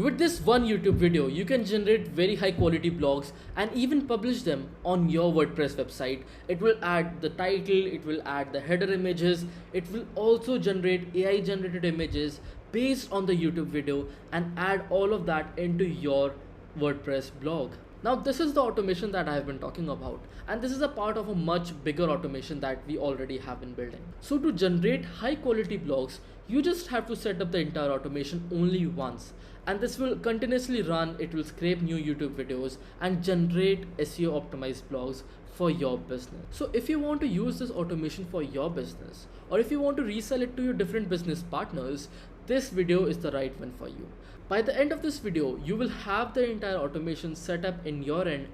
With this one YouTube video, you can generate very high quality blogs and even publish them on your WordPress website. It will add the title, it will add the header images, it will also generate AI generated images based on the YouTube video and add all of that into your WordPress blog. Now this is the automation that I have been talking about, and this is a part of a much bigger automation that we already have been building. So to generate high quality blogs, you just have to set up the entire automation only once, and this will continuously run. It will scrape new YouTube videos and generate SEO optimized blogs for your business. So if you want to use this automation for your business, or if you want to resell it to your different business partners, this video is the right one for you. By the end of this video, you will have the entire automation set up in your end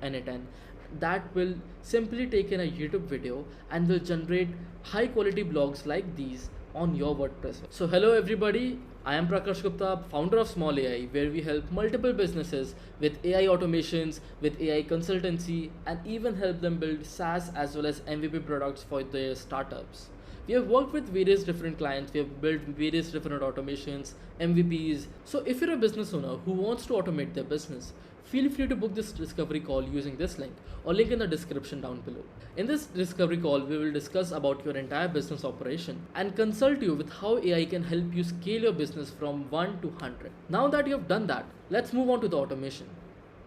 that will simply take in a YouTube video and will generate high quality blogs like these on your WordPress. So hello everybody, I am Prakash Gupta, founder of Small AI, where we help multiple businesses with AI automations, with AI consultancy, and even help them build SaaS as well as MVP products for their startups. We have worked with various different clients, we have built various different automations, MVPs. So if you're a business owner who wants to automate their business, feel free to book this discovery call using this link or link in the description down below. In this discovery call, we will discuss about your entire business operation and consult you with how AI can help you scale your business from 1 to 100. Now that you have done that, let's move on to the automation.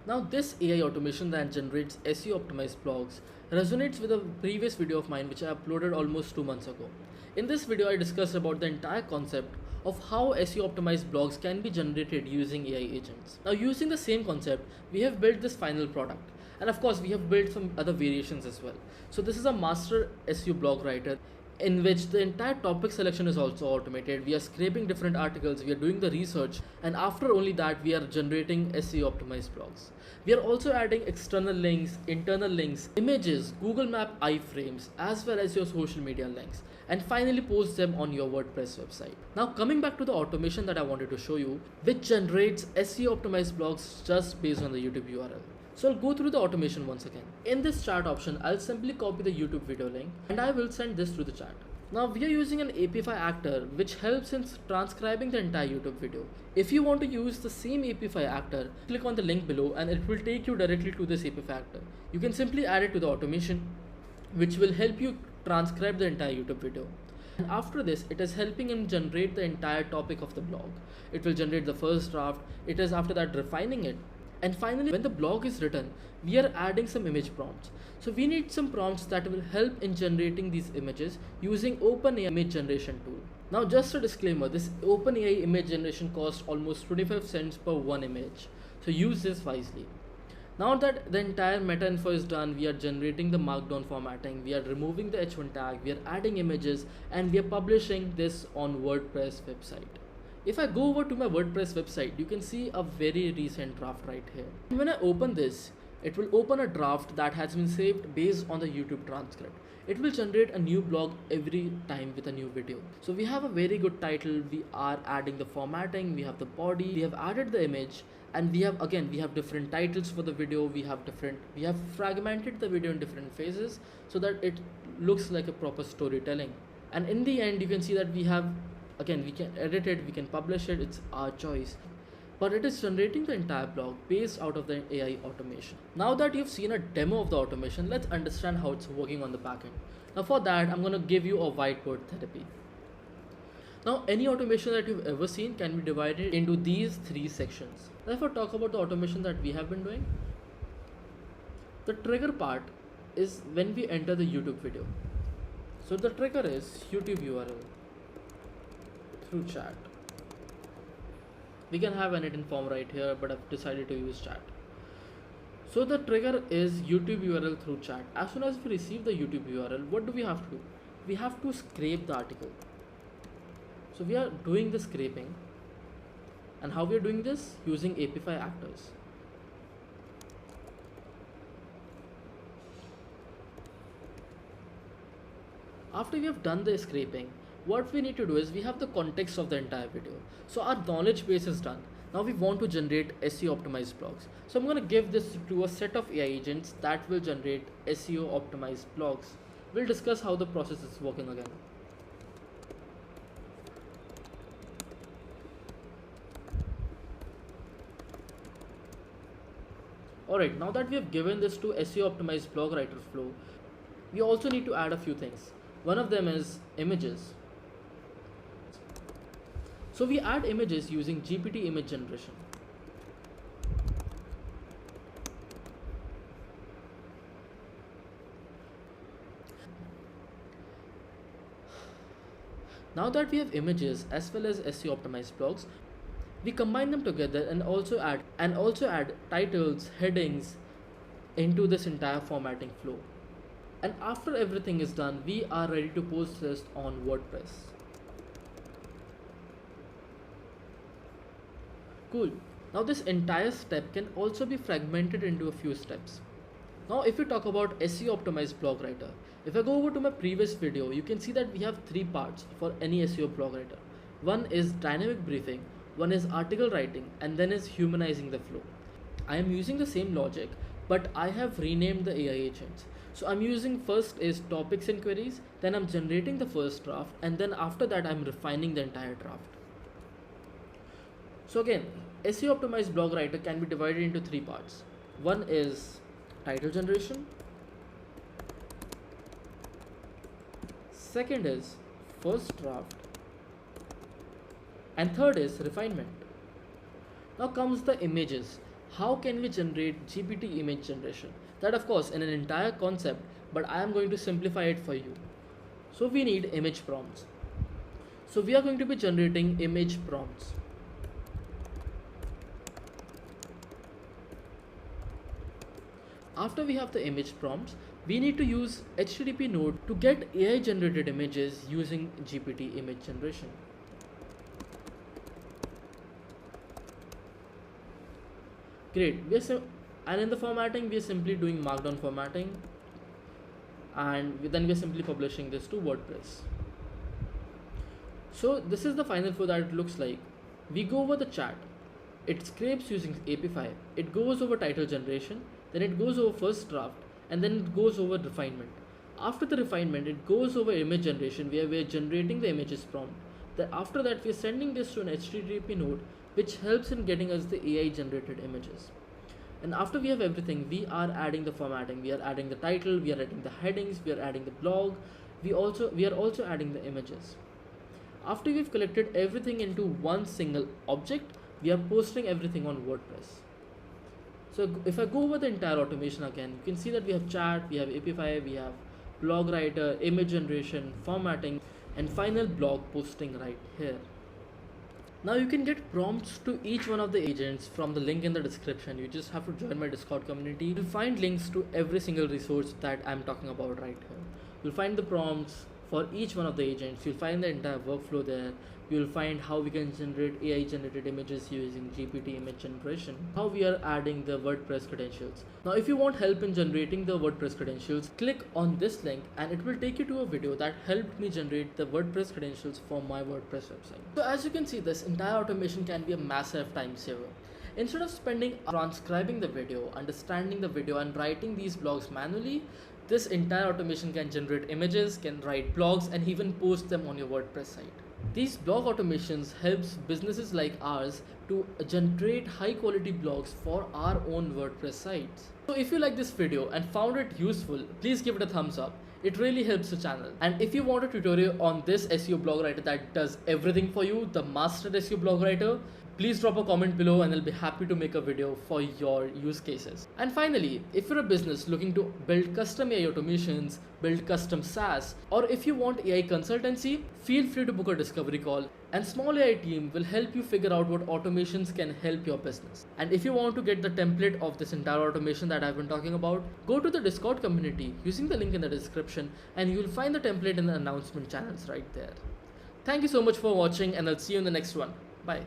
Now this AI automation that generates SEO optimized blogs resonates with a previous video of mine which I uploaded almost 2 months ago. In this video I discussed about the entire concept of how SEO optimized blogs can be generated using AI agents. Now using the same concept, we have built this final product, and of course we have built some other variations as well. So this is a master SEO blog writer in which the entire topic selection is also automated. We are scraping different articles, we are doing the research, and after only that we are generating SEO optimized blogs. We are also adding external links, internal links, images, Google Map iframes, as well as your social media links, and finally post them on your WordPress website. Now coming back to the automation that I wanted to show you, which generates SEO optimized blogs just based on the YouTube URL. So I'll go through the automation once again. In this chat option, I'll simply copy the YouTube video link and I will send this through the chat. Now we are using an API actor which helps in transcribing the entire YouTube video. If you want to use the same API actor, click on the link below and it will take you directly to this API actor. You can simply add it to the automation which will help you transcribe the entire YouTube video. And after this, it is helping him generate the entire topic of the blog. It will generate the first draft, it is after that refining it. And finally, when the blog is written, we are adding some image prompts. So we need some prompts that will help in generating these images using OpenAI image generation tool. Now just a disclaimer, this OpenAI image generation costs almost 25 cents per one image. So use this wisely. Now that the entire meta info is done, we are generating the markdown formatting, we are removing the H1 tag, we are adding images, and we are publishing this on WordPress website. If I go over to my WordPress website, you can see a very recent draft right here. And when I open this, it will open a draft that has been saved based on the YouTube transcript. It will generate a new blog every time with a new video. So we have a very good title, we are adding the formatting, we have the body, we have added the image, and we have different titles for the video, we have fragmented the video in different phases so that it looks like a proper storytelling. And in the end, you can see that we can edit it, we can publish it, it's our choice. But it is generating the entire blog based out of the AI automation. Now that you've seen a demo of the automation, let's understand how it's working on the backend. Now for that, I'm going to give you a whiteboard therapy. Now any automation that you've ever seen can be divided into these three sections. Now if I talk about the automation that we have been doing, the trigger part is when we enter the YouTube video. So the trigger is YouTube URL through chat. We can have an edit form right here, but I've decided to use chat. So the trigger is YouTube URL through chat. As soon as we receive the YouTube URL, what do we have to do? We have to scrape the article. So we are doing the scraping. And how we are doing this? Using API actors. After we have done the scraping, what we need to do is we have the context of the entire video. So our knowledge base is done. Now we want to generate SEO optimized blogs. So I'm going to give this to a set of AI agents that will generate SEO optimized blogs. We'll discuss how the process is working again. Alright, now that we have given this to SEO optimized blog writer flow, we also need to add a few things. One of them is images. So we add images using GPT image generation. Now that we have images as well as SEO optimized blogs, we combine them together and also add titles, headings into this entire formatting flow. And after everything is done, we are ready to post this on WordPress. Cool. Now this entire step can also be fragmented into a few steps. Now if we talk about SEO optimized blog writer, if I go over to my previous video, you can see that we have three parts for any SEO blog writer. One is dynamic briefing, one is article writing, and then is humanizing the flow. I am using the same logic, but I have renamed the AI agents. So I'm using first is topics and queries, then I'm generating the first draft, and then after that I'm refining the entire draft. So again, SEO optimized blog writer can be divided into three parts. One is title generation, second is first draft, and third is refinement. Now comes the images. How can we generate GPT image generation? That of course in an entire concept, but I am going to simplify it for you. So we need image prompts. So we are going to be generating image prompts. After we have the image prompts, we need to use HTTP node to get AI generated images using GPT image generation. Great. And in the formatting, we are simply doing markdown formatting, and then we are simply publishing this to WordPress. So this is the final flow that it looks like. We go over the chat. It scrapes using AP5. It goes over title generation, then it goes over first draft, and then it goes over refinement. After the refinement, it goes over image generation where we are generating the images prompt. Then after that, we are sending this to an HTTP node, which helps in getting us the AI generated images. And after we have everything, we are adding the formatting. We are adding the title, we are adding the headings, we are adding the blog, we are also adding the images. After we've collected everything into one single object, we are posting everything on WordPress. So if I go over the entire automation again, you can see that we have chat, we have AP5, we have blog writer, image generation, formatting, and final blog posting right here. Now you can get prompts to each one of the agents from the link in the description. You just have to join my Discord community. You'll find links to every single resource that I'm talking about right here. You'll find the prompts for each one of the agents. You'll find the entire workflow there. You'll find how we can generate AI generated images using GPT image generation, how we are adding the WordPress credentials. Now if you want help in generating the WordPress credentials, click on this link and it will take you to a video that helped me generate the WordPress credentials for my WordPress website. So as you can see, this entire automation can be a massive time saver. Instead of spending transcribing the video, understanding the video, and writing these blogs manually, this entire automation can generate images, can write blogs, and even post them on your WordPress site. These blog automations helps businesses like ours to generate high quality blogs for our own WordPress sites. So if you like this video and found it useful, please give it a thumbs up. It really helps the channel. And if you want a tutorial on this SEO blog writer that does everything for you, the master SEO blog writer, please drop a comment below and I'll be happy to make a video for your use cases. And finally, if you're a business looking to build custom AI automations, build custom SaaS, or if you want AI consultancy, feel free to book a discovery call and small AI team will help you figure out what automations can help your business. And if you want to get the template of this entire automation that I've been talking about, go to the Discord community using the link in the description and you'll find the template in the announcement channels right there. Thank you so much for watching and I'll see you in the next one. Bye.